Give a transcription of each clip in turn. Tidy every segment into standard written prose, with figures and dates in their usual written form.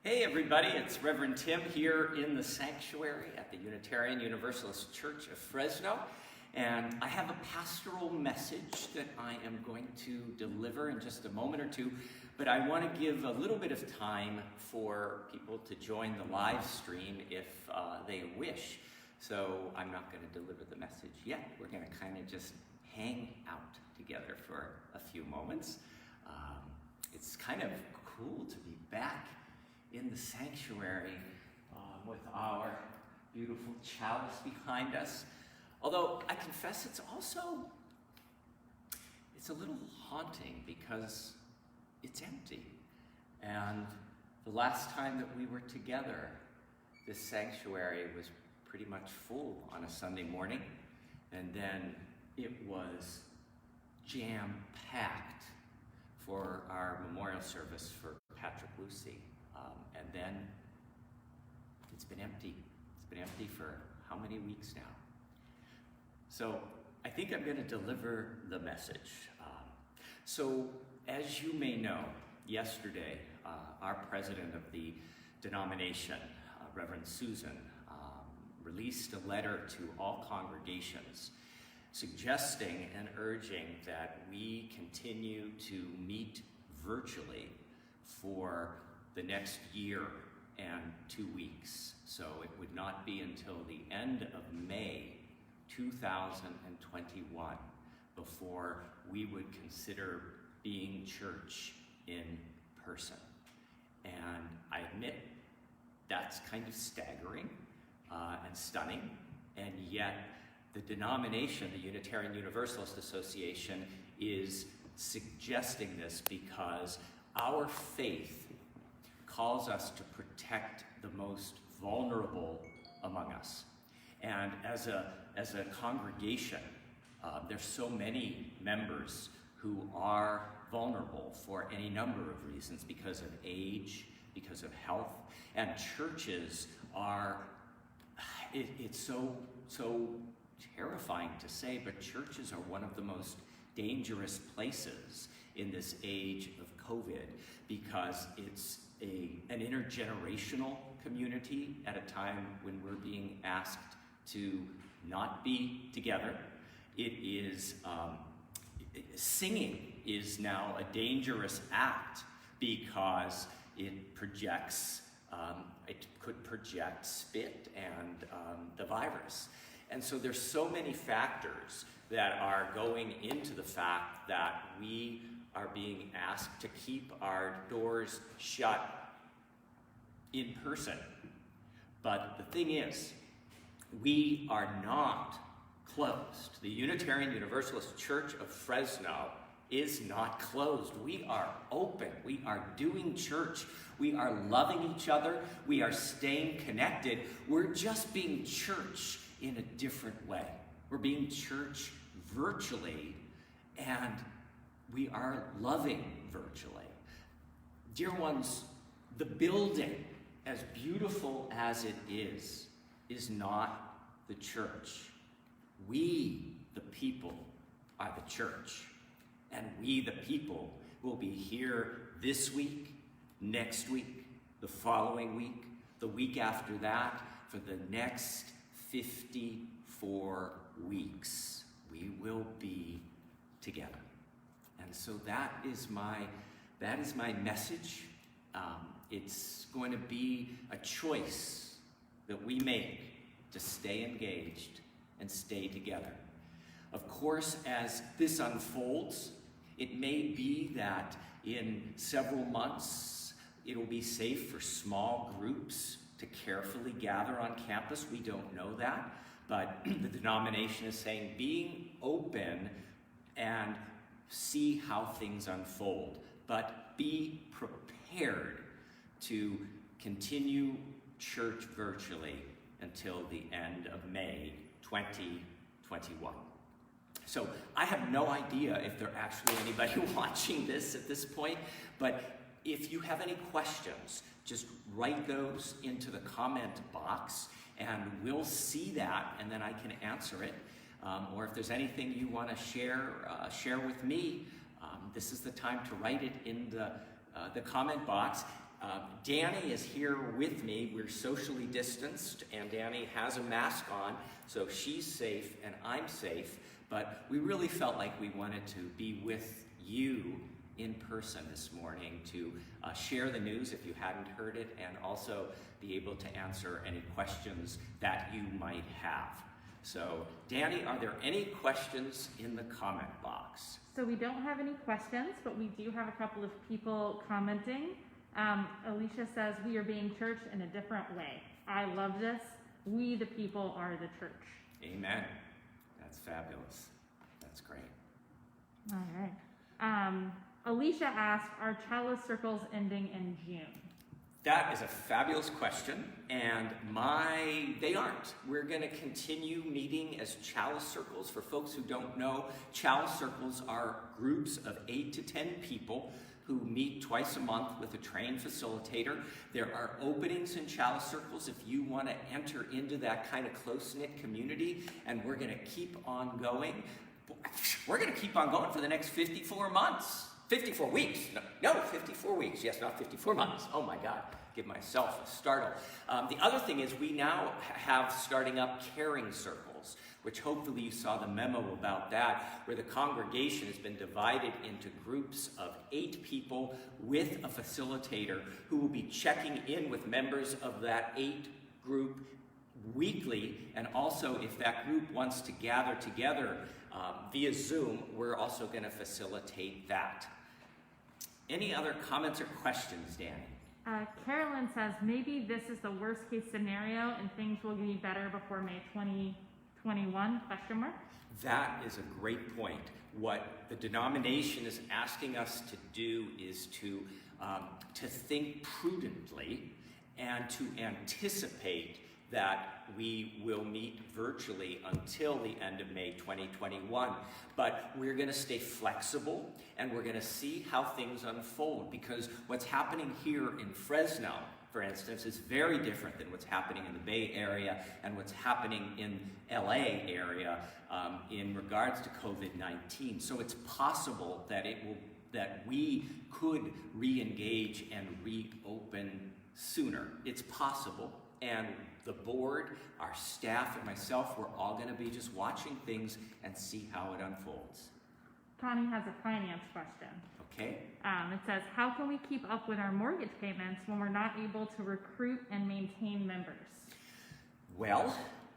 Hey everybody, it's Rev Tim here in the sanctuary at the Unitarian Universalist Church of Fresno, and I have a pastoral message that I am going to deliver in just a moment or two, but I want to give a little bit of time for people to join the live stream if they wish. So I'm not going to deliver the message yet. We're going to kind of just hang out together for a few moments. It's kind of cool to be back in the sanctuary with our beautiful chalice behind us. Although I confess it's a little haunting because it's empty. And the last time that we were together, this sanctuary was pretty much full on a Sunday morning. And then it was jam-packed for our memorial service for Patrick Lucy. And then it's been empty. It's been empty for how many weeks now? So I think I'm going to deliver the message. So as you may know, yesterday, our president of the denomination, Reverend Susan, released a letter to all congregations suggesting and urging that we continue to meet virtually for the next year and 2 weeks. So it would not be until the end of May 2021 before we would consider being church in person. And I admit that's kind of staggering and stunning, and yet the denomination, the Unitarian Universalist Association, is suggesting this because our faith calls us to protect the most vulnerable among us. And as a congregation, there's so many members who are vulnerable for any number of reasons, because of age, because of health. And churches are, it's so terrifying to say, but churches are one of the most dangerous places in this age of COVID, because it's an intergenerational community at a time when we're being asked to not be together. It is, singing is now a dangerous act because it projects, it could project spit and the virus. And so there's so many factors that are going into the fact that we are being asked to keep our doors shut in person. But the thing is, we are not closed. The Unitarian Universalist Church of Fresno is not closed. We are open. We are doing church. We are loving each other. We are staying connected. We're just being church in a different way. We're being church virtually, and we are loving virtually. Dear ones, the building, as beautiful as it is not the church. We, the people, are the church. And we, the people, will be here this week, next week, the following week, the week after that, for the next 54 weeks. We will be together. And so that is my message. It's going to be a choice that we make to stay engaged and stay together. Of course, as this unfolds, it may be that in several months it'll be safe for small groups to carefully gather on campus. We don't know that, but the denomination is saying being open and see how things unfold, but be prepared to continue church virtually until the end of May 2021. So I have no idea if there's actually anybody watching this at this point, but if you have any questions, just write those into the comment box and we'll see that, and then I can answer it. Or if there's anything you want to share with me, this is the time to write it in the comment box. Danny is here with me. We're socially distanced, and Danny has a mask on, so she's safe and I'm safe. But we really felt like we wanted to be with you in person this morning to share the news if you hadn't heard it, and also be able to answer any questions that you might have. So, Danny, are there any questions in the comment box? So we don't have any questions, but we do have a couple of people commenting. Alicia says, we are being churched in a different way. I love this. We, the people, are the church. Amen. That's fabulous. That's great. All right. Alicia asked, are Chalice Circles ending in June? That is a fabulous question, and they aren't. We're going to continue meeting as Chalice Circles. For folks who don't know, Chalice Circles are groups of 8 to 10 people who meet twice a month with a trained facilitator. There are openings in Chalice Circles if you want to enter into that kind of close-knit community, and we're going to keep on going. We're going to keep on going for the next 54 months. 54 weeks. No, 54 weeks. Yes, not 54 months. Oh my God, give myself a startle. The other thing is we now have starting up caring circles, which hopefully you saw the memo about that, where the congregation has been divided into groups of 8 people with a facilitator who will be checking in with members of that 8 group weekly, and also if that group wants to gather together via Zoom, we're also going to facilitate that. Any other comments or questions, Danny? Carolyn says, maybe this is the worst case scenario and things will be better before May 2021, question mark? That is a great point. What the denomination is asking us to do is to think prudently and to anticipate that we will meet virtually until the end of May 2021. But we're going to stay flexible, and we're going to see how things unfold, because what's happening here in Fresno, for instance, is very different than what's happening in the Bay Area and what's happening in LA area in regards to COVID-19. So it's possible that we could re-engage and reopen sooner. It's possible. And the board, our staff, and myself, we're all going to be just watching things and see how it unfolds. Connie has a finance question. Okay. It says, how can we keep up with our mortgage payments when we're not able to recruit and maintain members? Well,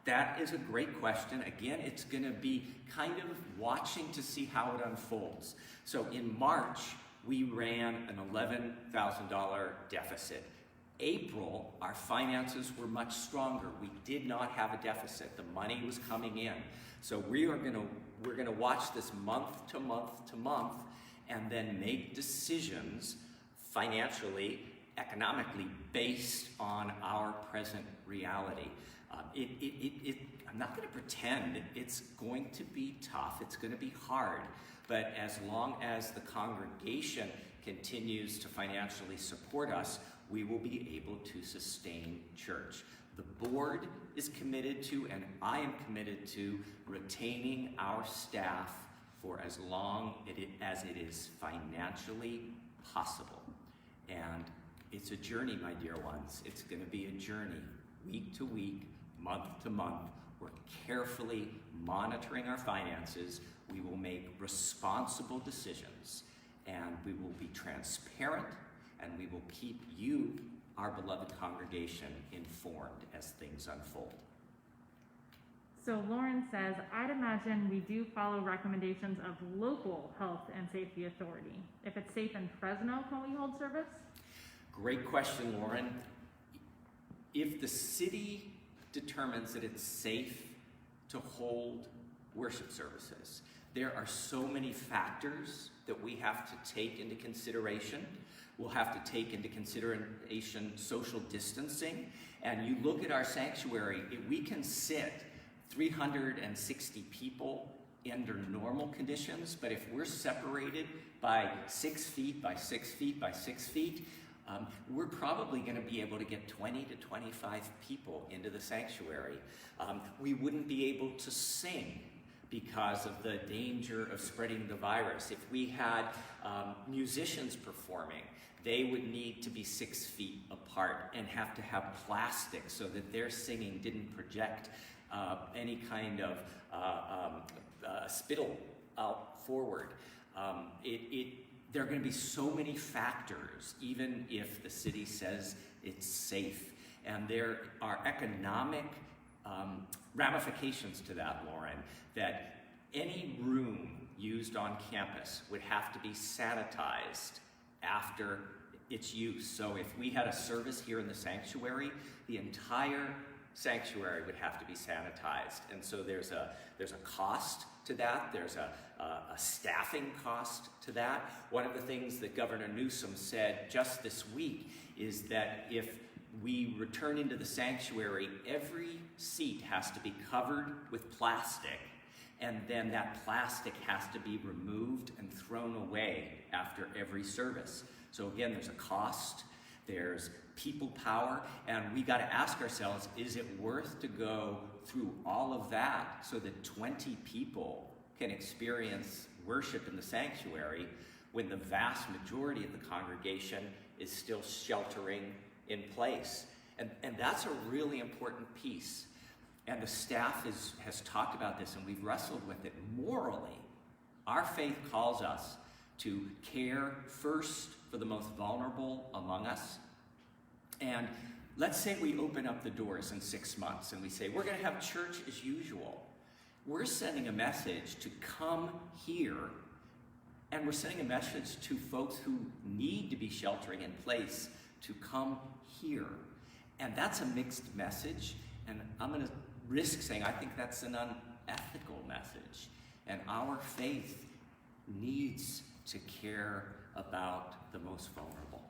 that is a great question. Again, it's going to be kind of watching to see how it unfolds. So in March, we ran an $11,000 deficit. April, our finances were much stronger. We did not have a deficit. The money was coming in. So we're going to watch this month to month to month, and then make decisions financially, economically, based on our present reality. I'm not going to pretend it's going to be tough. It's going to be hard. But as long as the congregation continues to financially support us, we will be able to sustain church. The board is committed to, and I am committed to, retaining our staff for as long as it is financially possible. And it's a journey, my dear ones. It's going to be a journey, week to week, month to month. We're carefully monitoring our finances. We will make responsible decisions, and we will be transparent, and we will keep you, our beloved congregation, informed as things unfold. So Lauren says, I'd imagine we do follow recommendations of local health and safety authority. If it's safe in Fresno, can we hold service? Great question, Lauren. If the city determines that it's safe to hold worship services, there are so many factors that we have to take into consideration. We'll have to take into consideration social distancing. And you look at our sanctuary, we can sit 360 people under normal conditions, but if we're separated by 6 feet by 6 feet by 6 feet, we're probably going to be able to get 20 to 25 people into the sanctuary. We wouldn't be able to sing because of the danger of spreading the virus. If we had musicians performing, they would need to be 6 feet apart and have to have plastic so that their singing didn't project any kind of spittle out forward. There are going to be so many factors, even if the city says it's safe. And there are economic ramifications to that, Lauren, that any room used on campus would have to be sanitized after its use. So if we had a service here in the sanctuary, the entire sanctuary would have to be sanitized. And so there's a cost to that. There's a staffing cost to that. One of the things that Governor Newsom said just this week is that if we return into the sanctuary, every seat has to be covered with plastic, and then that plastic has to be removed and thrown away after every service. So again, there's a cost, there's people power, and we got to ask ourselves, is it worth to go through all of that so that 20 people can experience worship in the sanctuary when the vast majority of the congregation is still sheltering in place? And that's a really important piece. And the staff has talked about this, and we've wrestled with it. Morally, our faith calls us to care first for the most vulnerable among us. And let's say we open up the doors in 6 months and we say, we're going to have church as usual. We're sending a message to come here, and we're sending a message to folks who need to be sheltering in place to come here. And that's a mixed message, and I'm going to risk saying I think that's an unethical message. And our faith needs to care about the most vulnerable.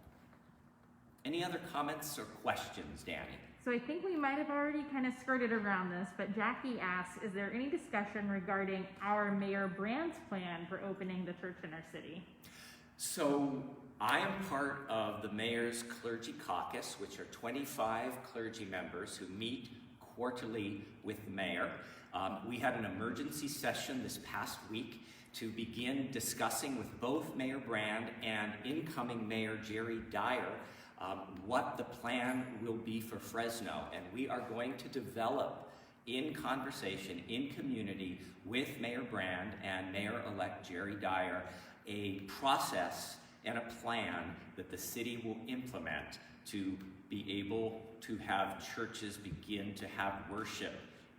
Any other comments or questions, Danny? So I think we might have already kind of skirted around this, but Jackie asks, is there any discussion regarding our Mayor Brand's plan for opening the church in our city? So I am part of the Mayor's Clergy Caucus, which are 25 clergy members who meet quarterly with the mayor. We had an emergency session this past week to begin discussing with both Mayor Brand and incoming Mayor Jerry Dyer what the plan will be for Fresno. And we are going to develop in conversation, in community with Mayor Brand and Mayor-elect Jerry Dyer, a process and a plan that the city will implement to be able to have churches begin to have worship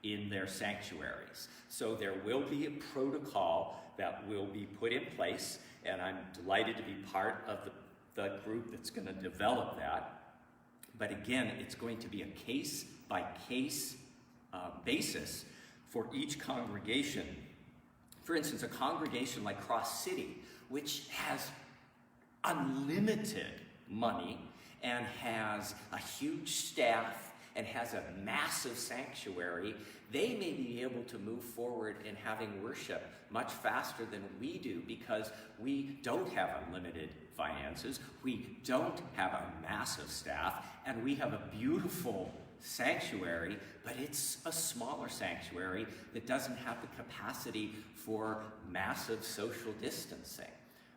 in their sanctuaries. So there will be a protocol that will be put in place, and I'm delighted to be part of the group that's going to develop that. But again, it's going to be a case-by-case basis for each congregation. For instance, a congregation like Cross City, which has unlimited money and has a huge staff and has a massive sanctuary, they may be able to move forward in having worship much faster than we do because we don't have unlimited finances, we don't have a massive staff, and we have a beautiful sanctuary, but it's a smaller sanctuary that doesn't have the capacity for massive social distancing.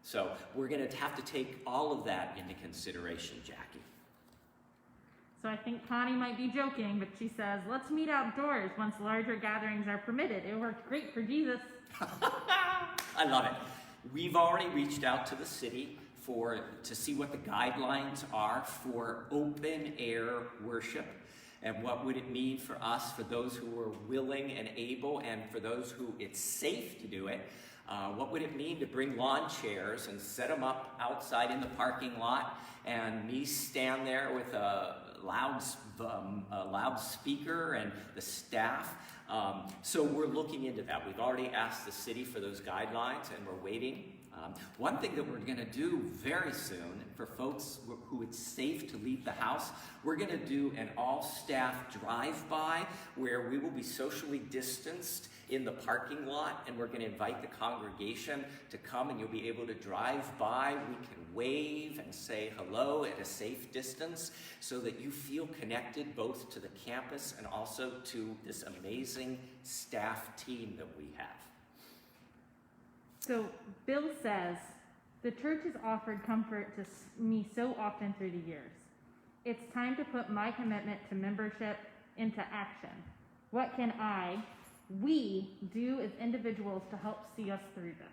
So we're going to have to take all of that into consideration, Jackie. So I think Connie might be joking, but she says, let's meet outdoors once larger gatherings are permitted. It worked great for Jesus. I love it. We've already reached out to the city to see what the guidelines are for open air worship and what would it mean for us, for those who are willing and able, and for those who it's safe to do it. What would it mean to bring lawn chairs and set them up outside in the parking lot and me stand there with a loudspeaker and the staff? So we're looking into that. We've already asked the city for those guidelines and we're waiting. One thing that we're going to do very soon for folks who it's safe to leave the house, we're going to do an all-staff drive-by where we will be socially distanced in the parking lot, and we're going to invite the congregation to come, and you'll be able to drive by. We can wave and say hello at a safe distance so that you feel connected both to the campus and also to this amazing staff team that we have. So Bill says, The church has offered comfort to me so often through the years. It's time to put my commitment to membership into action. What can we do as individuals to help see us through this?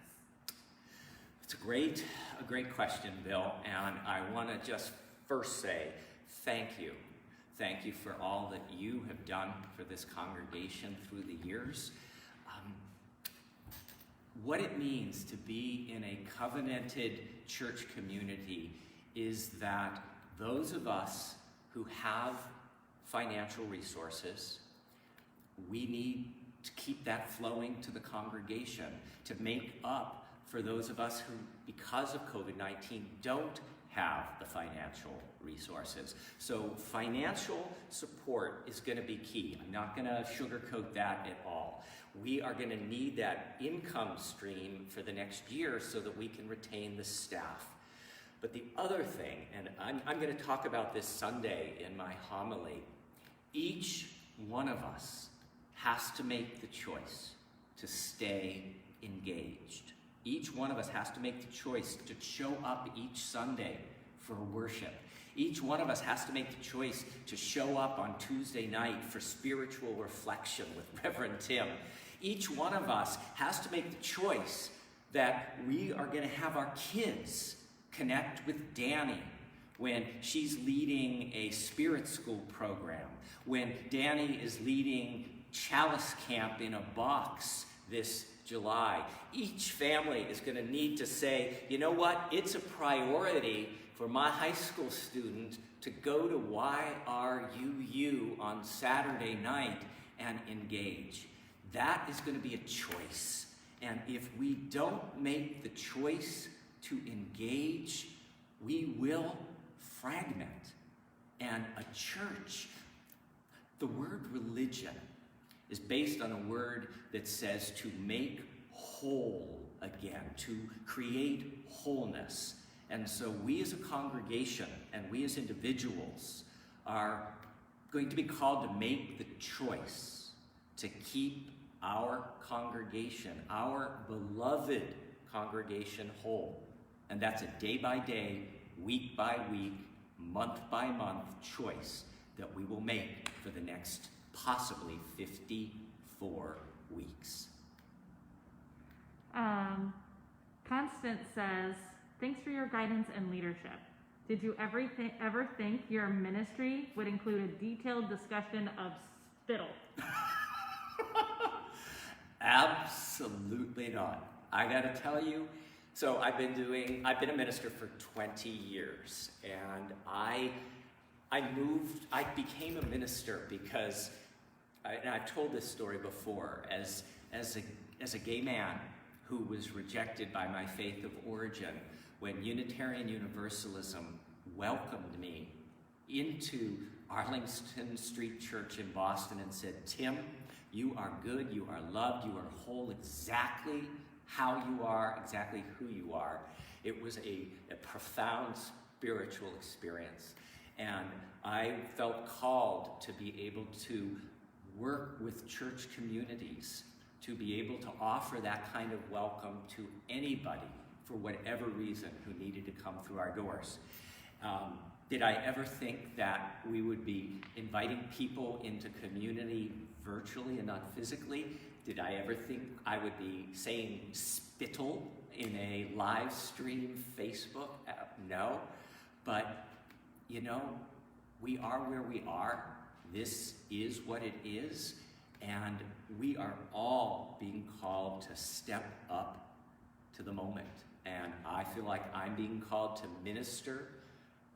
It's a great question, Bill, and I want to just first say thank you. Thank you for all that you have done for this congregation through the years. What it means to be in a covenanted church community is that those of us who have financial resources, we need to keep that flowing to the congregation to make up for those of us who, because of COVID-19, don't have the financial resources. So financial support is going to be key. I'm not going to sugarcoat that at all. We are going to need that income stream for the next year so that we can retain the staff. But the other thing, and I'm going to talk about this Sunday in my homily, each one of us has to make the choice to stay engaged. Each one of us has to make the choice to show up each Sunday for worship. Each one of us has to make the choice to show up on Tuesday night for spiritual reflection with Rev Tim. Each one of us has to make the choice that we are going to have our kids connect with Danny when she's leading a spirit school program, when Danny is leading Chalice Camp in a box this July. Each family is going to need to say, you know what, it's a priority for my high school student to go to YRUU on Saturday night and engage. That is going to be a choice. And if we don't make the choice to engage, we will fragment. And a church, the word religion is based on a word that says to make whole again, to create wholeness. And so we as a congregation and we as individuals are going to be called to make the choice to keep our congregation, our beloved congregation whole. And that's a day-by-day, week-by-week, month-by-month choice that we will make for the next possibly 54 weeks. Constance says, thanks for your guidance and leadership. Did you ever think your ministry would include a detailed discussion of spittle? Absolutely not. I gotta tell you, so I've been a minister for 20 years, and I became a minister because, and I've told this story before, as a gay man who was rejected by my faith of origin, when Unitarian Universalism welcomed me into Arlington Street Church in Boston and said, Tim, you are good, you are loved, you are whole exactly how you are, exactly who you are. It was a profound spiritual experience. And I felt called to be able to work with church communities, to be able to offer that kind of welcome to anybody for whatever reason who needed to come through our doors. Did I ever think that we would be inviting people into community virtually and not physically? Did I ever think I would be saying spittle in a live stream Facebook? No. But, you know, we are where we are. This is what it is. And we are all being called to step up to the moment. And I feel like I'm being called to minister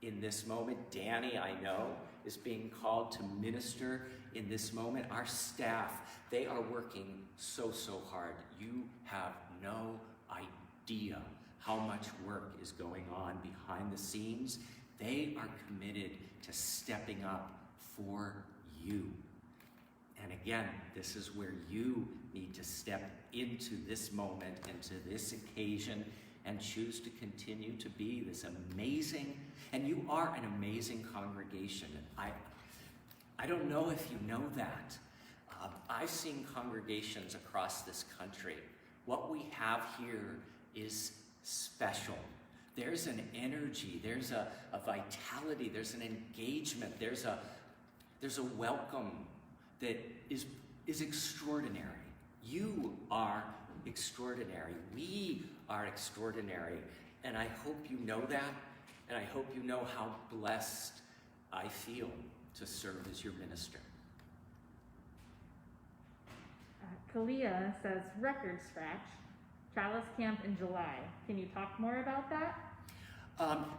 in this moment. Danny, I know, is being called to minister in this moment. Our staff, they are working so hard. You have no idea how much work is going on behind the scenes. They are committed to stepping up for you. And again, this is where you need to step into this moment, into this occasion, and choose to continue to be this amazing, and you are an amazing congregation. I don't know if you know that. I've seen congregations across this country. What we have here is special. there's an energy, there's a vitality, there's an engagement, there's a welcome that is extraordinary. You are extraordinary. We are extraordinary. And I hope you know that, and I hope you know how blessed I feel to serve as your minister. Kalia says, record scratch, Chalice Camp in July. Can you talk more about that?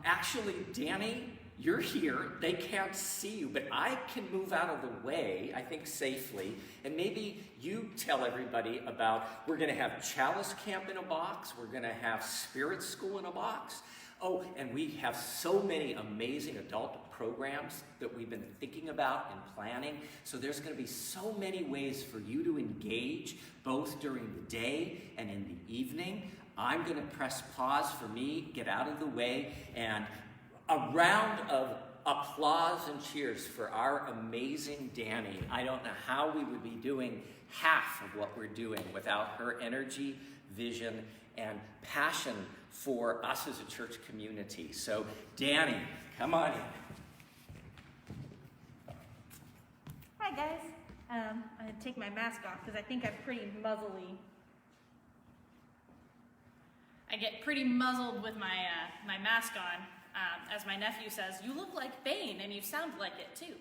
Actually, Danny, you're here. They can't see you, but I can move out of the way, I think safely, and maybe you tell everybody about, we're going to have Chalice Camp in a box, we're going to have Spirit School in a box. Oh, and we have so many amazing adult programs that we've been thinking about and planning. So there's going to be so many ways for you to engage, both during the day and in the evening. I'm going to press pause for me, get out of the way, and a round of applause and cheers for our amazing Danny. I don't know how we would be doing half of what we're doing without her energy, vision, and passion for us as a church community. So, Danny, come on in. Hi, guys. I'm going to take my mask off because I think I'm pretty muzzly. I get pretty muzzled with my my mask on. As my nephew says, you look like Bane and you sound like it too.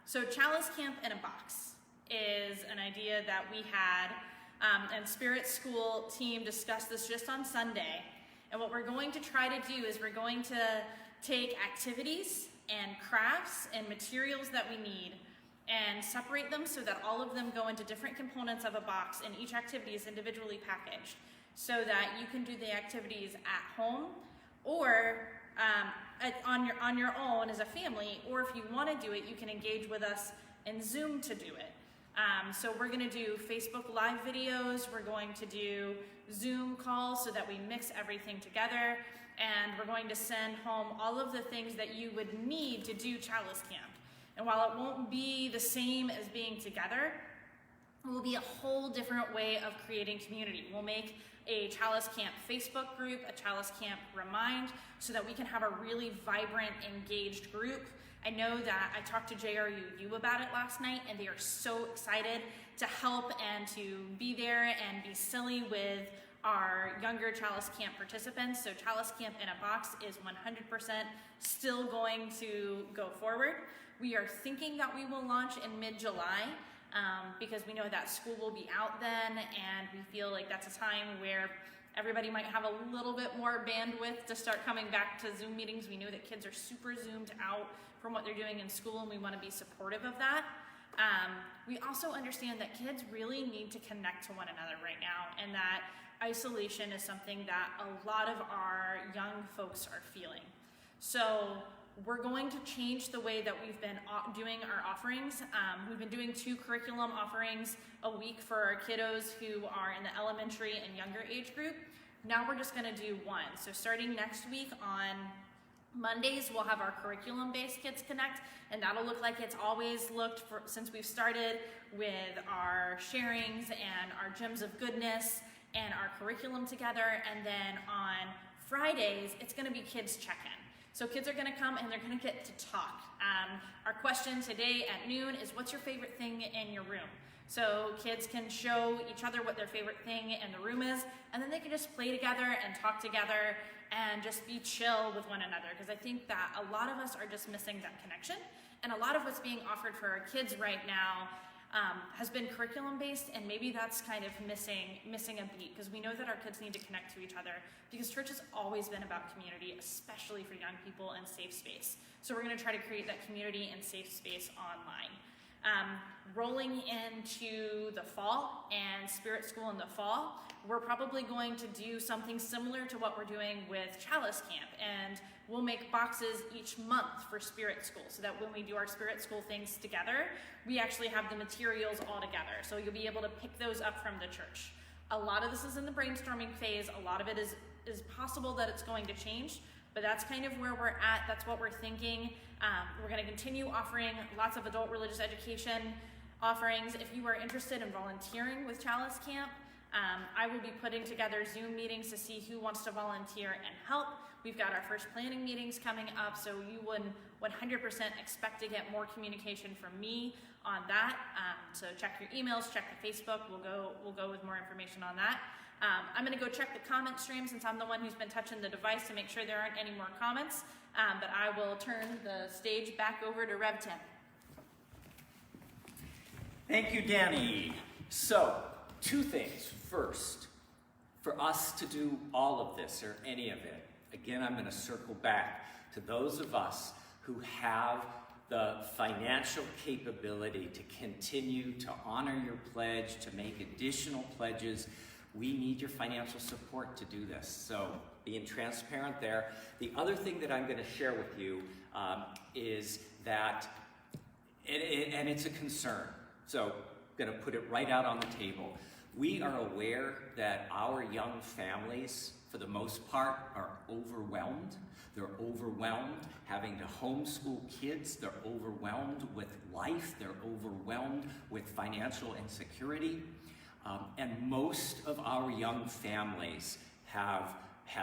So Chalice Camp in a Box is an idea that we had, and Spirit School team discussed this just on Sunday. And what we're going to try to do is we're going to take activities and crafts and materials that we need and separate them so that all of them go into different components of a box, and each activity is individually packaged so that you can do the activities at home or on your own as a family, or if you want to do it, you can engage with us in Zoom to do it. So we're going to do Facebook Live videos, we're going to do Zoom calls so that we mix everything together, and we're going to send home all of the things that you would need to do Chalice Camp. And while it won't be the same as being together, it will be a whole different way of creating community. We'll make a Chalice Camp Facebook group, a Chalice Camp Remind, so that we can have a really vibrant, engaged group. I know that I talked to JRUU about it last night, and they are so excited to help and to be there and be silly with our younger Chalice Camp participants. So Chalice Camp in a Box is 100% still going to go forward. We are thinking that we will launch in mid-July, because we know that school will be out then, and we feel like that's a time where everybody might have a little bit more bandwidth to start coming back to Zoom meetings. We know that kids are super zoomed out from what they're doing in school, and we want to be supportive of that. We also understand that kids really need to connect to one another right now, and that isolation is something that a lot of our young folks are feeling. So we're going to change the way that we've been doing our offerings. We've been doing 2 curriculum offerings a week for our kiddos who are in the elementary and younger age group. Now we're just gonna do 1. So starting next week on Mondays, we'll have our curriculum-based Kids Connect, and that'll look like it's always looked for since we've started, with our sharings and our gems of goodness and our curriculum together. And then on Fridays, it's gonna be Kids Check-In. So kids are gonna come and they're gonna get to talk. Our question today at noon is, what's your favorite thing in your room? So kids can show each other what their favorite thing in the room is, and then they can just play together and talk together and just be chill with one another. Because I think that a lot of us are just missing that connection. And a lot of what's being offered for our kids right now has been curriculum based, and maybe that's kind of missing a beat, because we know that our kids need to connect to each other, because church has always been about community, especially for young people, and safe space. So we're going to try to create that community and safe space online. Rolling into the fall and Spirit School in the fall, we're probably going to do something similar to what we're doing with Chalice Camp, and we'll make boxes each month for Spirit School, so that when we do our Spirit School things together, we actually have the materials all together. So you'll be able to pick those up from the church. A lot of this is in the brainstorming phase. A lot of it is possible that it's going to change, but that's kind of where we're at. That's what we're thinking. We're going to continue offering lots of adult religious education offerings. If you are interested in volunteering with Chalice Camp, I will be putting together Zoom meetings to see who wants to volunteer and help. We've got our first planning meetings coming up, so you would 100% expect to get more communication from me on that. So check your emails, check the Facebook. We'll go with more information on that. I'm going to go check the comment stream since I'm the one who's been touching the device to make sure there aren't any more comments. But I will turn the stage back over to Rev Tim. Thank you, Danny. So, two things. First, for us to do all of this or any of it, again, I'm going to circle back to those of us who have the financial capability to continue to honor your pledge, to make additional pledges. We need your financial support to do this. So being transparent there. The other thing that I'm going to share with you is that, and it's a concern. So I'm going to put it right out on the table. We are aware that our young families, for the most part, are overwhelmed. They're overwhelmed having to homeschool kids. They're overwhelmed with life. They're overwhelmed with financial insecurity. And most of our young families have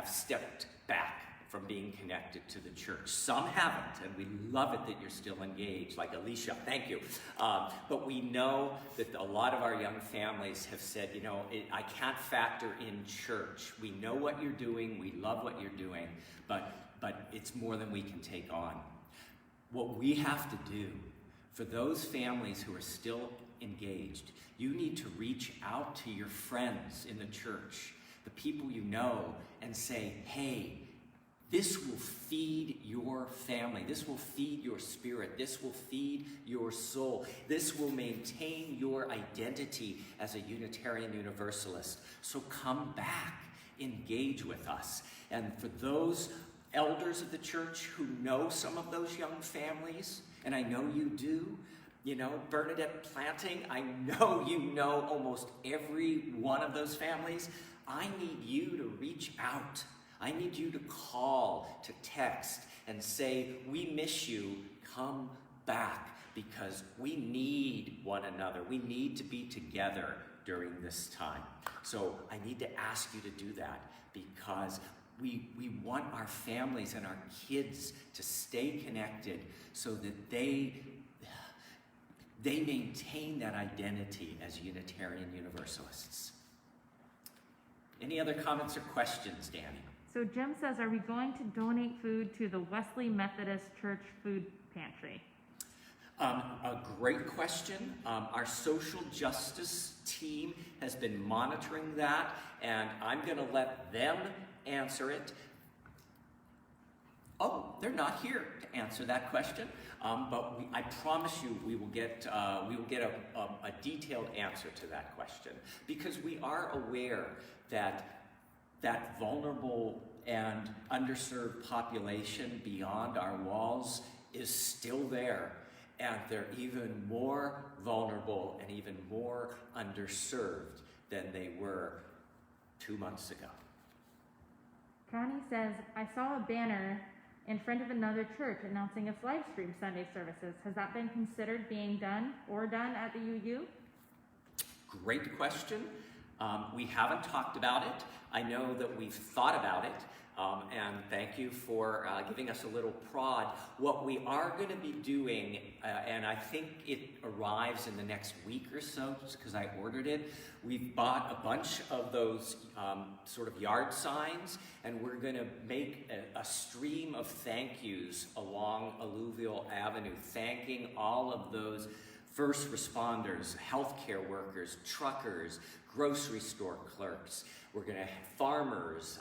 stepped back from being connected to the church. Some haven't, and we love it that you're still engaged, like Alicia, thank you. But we know that a lot of our young families have said, you know, I can't factor in church. We know what you're doing, we love what you're doing, but it's more than we can take on. What we have to do for those families who are still engaged, you need to reach out to your friends in the church, the people you know, and say, hey, this will feed your family. This will feed your spirit. This will feed your soul. This will maintain your identity as a Unitarian Universalist. So come back, engage with us. And for those elders of the church who know some of those young families, and I know you do, you know, Bernadette Planting, I know you know almost every one of those families. I need you to reach out. I need you to call, to text, and say, we miss you, come back, because we need one another. We need to be together during this time. So I need to ask you to do that, because we want our families and our kids to stay connected so that they maintain that identity as Unitarian Universalists. Any other comments or questions, Danny? So Jim says, are we going to donate food to the Wesley Methodist Church Food Pantry? A great question. Our social justice team has been monitoring that, and I'm going to let them answer it. Oh, they're not here to answer that question, but I promise you we will get a detailed answer to that question, because we are aware that that vulnerable and underserved population beyond our walls is still there, and they're even more vulnerable and even more underserved than they were 2 months ago. Connie says, I saw a banner in front of another church announcing its Livestream Sunday services. Has that been considered being done at the UU? Great question. We haven't talked about it. I know that we've thought about it, and thank you for giving us a little prod. What we are going to be doing, and I think it arrives in the next week or so, just because I ordered it, we've bought a bunch of those sort of yard signs, and we're going to make a stream of thank yous along Alluvial Avenue, thanking all of those first responders, healthcare workers, truckers, grocery store clerks. We're going to have farmers,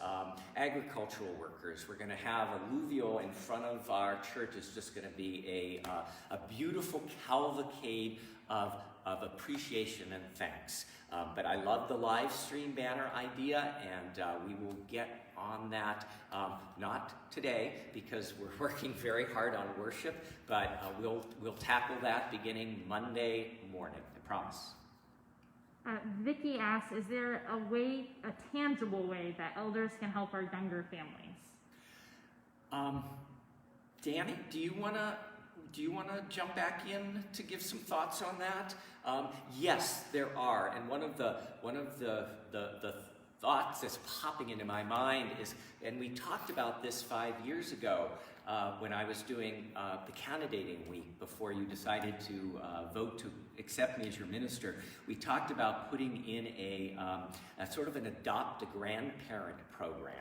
agricultural workers. We're going to have alluvial in front of our church. It's just going to be a beautiful cavalcade of appreciation and thanks. But I love the live stream banner idea, and we will get on that, not today because we're working very hard on worship, but we'll tackle that beginning Monday morning, I promise. Vicky asks, is there a tangible way that elders can help our younger families? Danny, do you want to do you want to jump back in to give some thoughts on that? Yes, there are, and one of the thoughts that's popping into my mind is, and we talked about this 5 years ago when I was doing the candidating week before you decided to vote to accept me as your minister. We talked about putting in a sort of an adopt a grandparent program.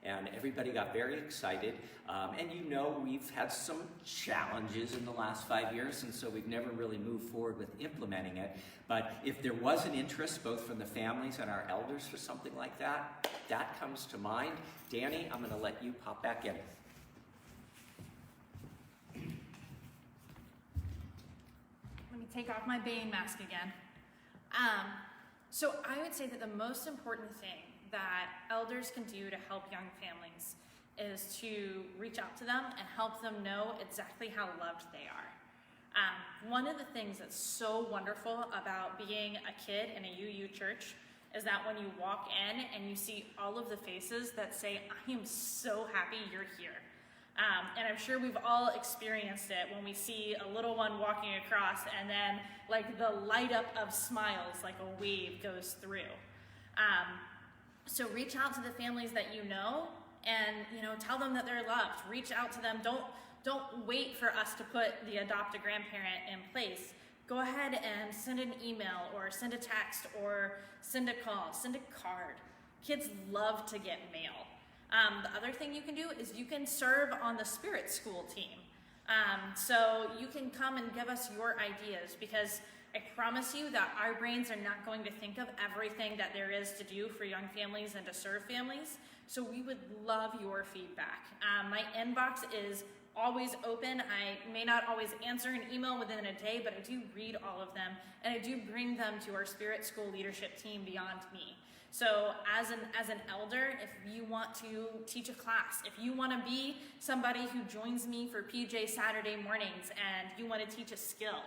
And everybody got very excited. And you know, we've had some challenges in the last 5 years, and so we've never really moved forward with implementing it. But if there was an interest, both from the families and our elders for something like that, that comes to mind. Danny, I'm gonna let you pop back in. Let me take off my Bane mask again. So I would say that the most important thing that elders can do to help young families is to reach out to them and help them know exactly how loved they are. One of the things that's so wonderful about being a kid in a UU church is that when you walk in and you see all of the faces that say, I am so happy you're here. And I'm sure we've all experienced it when we see a little one walking across and then like the light up of smiles, like a wave goes through. So reach out to the families that you know and, you know, tell them that they're loved. Reach out to them. Don't wait for us to put the adopt a grandparent in place. Go ahead and send an email or send a text or send a call, send a card. Kids love to get mail. The other thing you can do is you can serve on the Spirit School team. So you can come and give us your ideas, because I promise you that our brains are not going to think of everything that there is to do for young families and to serve families. So we would love your feedback. My inbox is always open. I may not always answer an email within a day, but I do read all of them, and I do bring them to our Spirit School leadership team beyond me. So as an elder, if you want to teach a class, if you want to be somebody who joins me for PJ Saturday mornings and you want to teach a skill,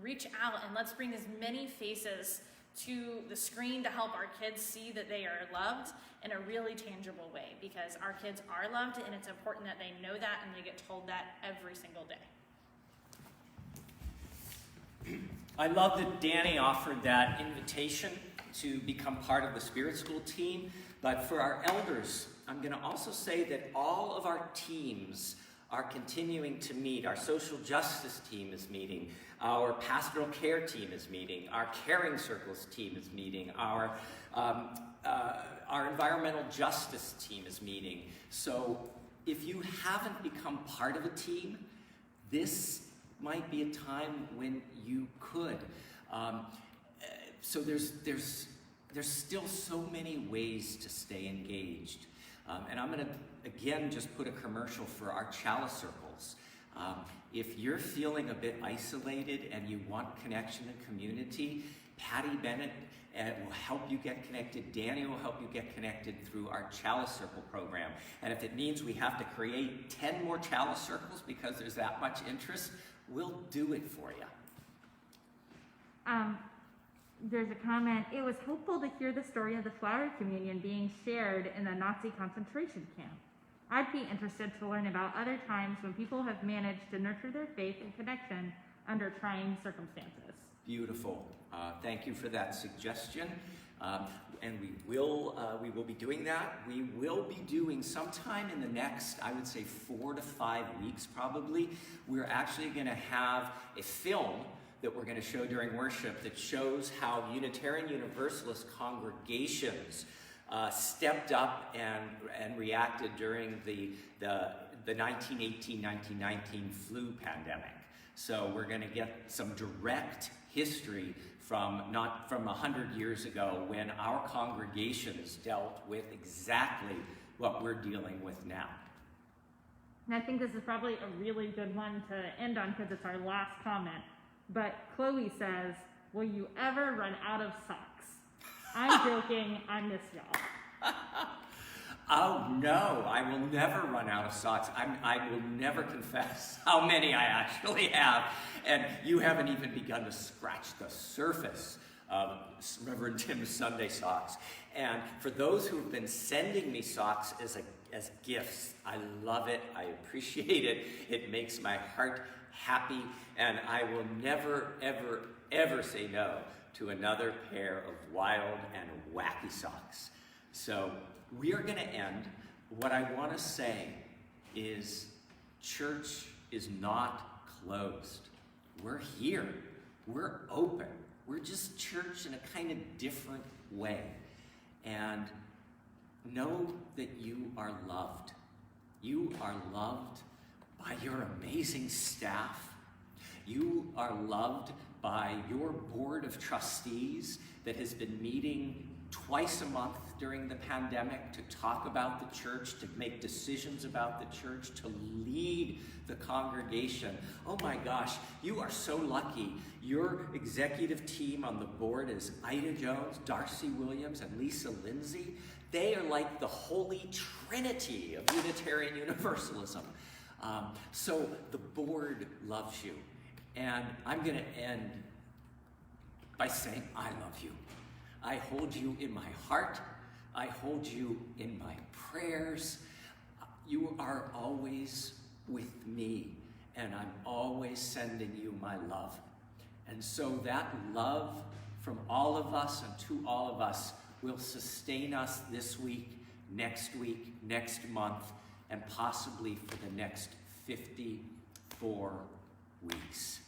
reach out and let's bring as many faces to the screen to help our kids see that they are loved in a really tangible way, because our kids are loved and it's important that they know that and they get told that every single day. I love that Danny offered that invitation to become part of the Spirit School team, but for our elders, I'm going to also say that all of our teams are continuing to meet. Our social justice team is meeting, our pastoral care team is meeting, our caring circles team is meeting, our environmental justice team is meeting. So if you haven't become part of a team, this might be a time when you could. So there's still so many ways to stay engaged. And I'm going to, again, just put a commercial for our Chalice Circles. If you're feeling a bit isolated and you want connection and community, Patty Bennett will help you get connected. Danny will help you get connected through our Chalice Circle program. And if it means we have to create 10 more Chalice Circles because there's that much interest, we'll do it for you. There's a comment, it was hopeful to hear the story of the flower communion being shared in the Nazi concentration camp. I'd be interested to learn about other times when people have managed to nurture their faith and connection under trying circumstances. Beautiful. Thank you for that suggestion. And we will be doing that. We will be doing sometime in the next, I would say 4 to 5 weeks probably, we're actually going to have a film that we're going to show during worship that shows how Unitarian Universalist congregations stepped up and reacted during the 1918-1919 flu pandemic. So we're going to get some direct history from 100 years ago when our congregations dealt with exactly what we're dealing with now. And I think this is probably a really good one to end on because it's our last comment. But Chloe says, will you ever run out of socks? I'm joking, I miss y'all. Oh no, I will never run out of socks. I will never confess how many I actually have. And you haven't even begun to scratch the surface of Rev Tim's Sunday socks. And for those who have been sending me socks as as gifts. I love it. I appreciate it. It makes my heart happy, and I will never, ever, ever say no to another pair of wild and wacky socks. So we are going to end. What I want to say is church is not closed. We're here. We're open. We're just church in a kind of different way. And know that you are loved. You are loved by your amazing staff. You are loved by your board of trustees that has been meeting twice a month during the pandemic to talk about the church, to make decisions about the church, to lead the congregation. Oh my gosh, you are so lucky. Your executive team on the board is Ida Jones, Darcy Williams, and Lisa Lindsay. They are like the holy trinity of Unitarian Universalism. So the board loves you. And I'm going to end by saying I love you. I hold you in my heart. I hold you in my prayers. You are always with me, and I'm always sending you my love. And so that love from all of us and to all of us will sustain us this week, next month, and possibly for the next 54 weeks.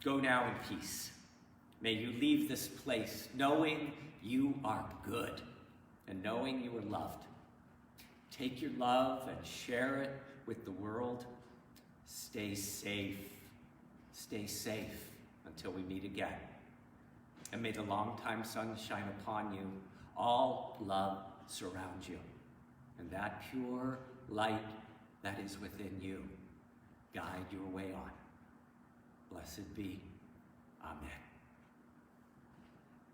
Go now in peace. May you leave this place knowing you are good and knowing you are loved. Take your love and share it with the world. Stay safe. Stay safe until we meet again. And may the longtime sun shine upon you. All love surround you. And that pure light that is within you guide your way on. Blessed be. Amen.